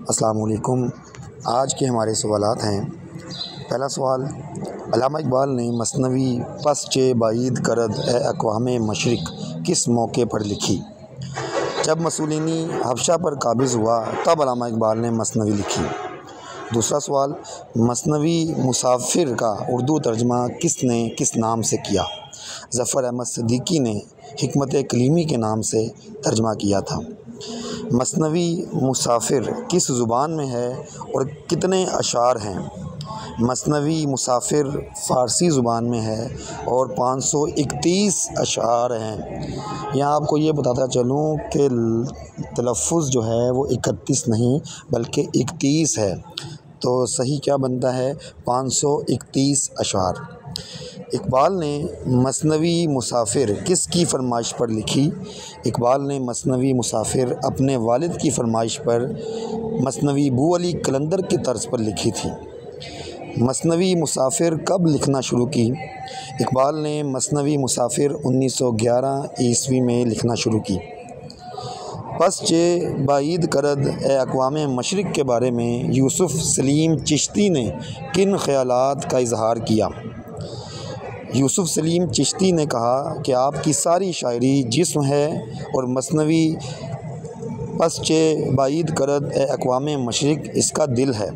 السلام علیکم۔ آج کے ہمارے سوالات ہیں۔ پہلا سوال، علامہ اقبال نے مثنوی پس چہ بعید کرد اے اقوام مشرق کس موقع پر لکھی؟ جب مسولینی حبشہ پر قابض ہوا تب علامہ اقبال نے مثنوی لکھی۔ دوسرا سوال، مثنوی مسافر کا اردو ترجمہ کس نے کس نام سے کیا؟ ظفر احمد صدیقی نے حکمت کلیمی کے نام سے ترجمہ کیا تھا۔ مثنوی مسافر کس زبان میں ہے اور کتنے اشعار ہیں؟ مثنوی مسافر فارسی زبان میں ہے اور 531 اشعار ہیں۔ یہاں آپ کو یہ بتاتا چلوں کہ تلفظ جو ہے وہ 31 نہیں بلکہ 31 ہے، تو صحیح کیا بنتا ہے؟ 531 اشعار۔ اقبال نے مثنوی مسافر کس کی فرمائش پر لکھی؟ اقبال نے مثنوی مسافر اپنے والد کی فرمائش پر مثنوی بو علی قلندر کی طرز پر لکھی تھی۔ مثنوی مسافر کب لکھنا شروع کی؟ اقبال نے مثنوی مسافر 1911 عیسوی میں لکھنا شروع کی۔ پس چہ بعید کرد اے اقوام مشرق کے بارے میں یوسف سلیم چشتی نے کن خیالات کا اظہار کیا؟ یوسف سلیم چشتی نے کہا کہ آپ کی ساری شاعری جسم ہے اور مثنوی پس چہ بعید کرد اے اقوام مشرق اس کا دل ہے۔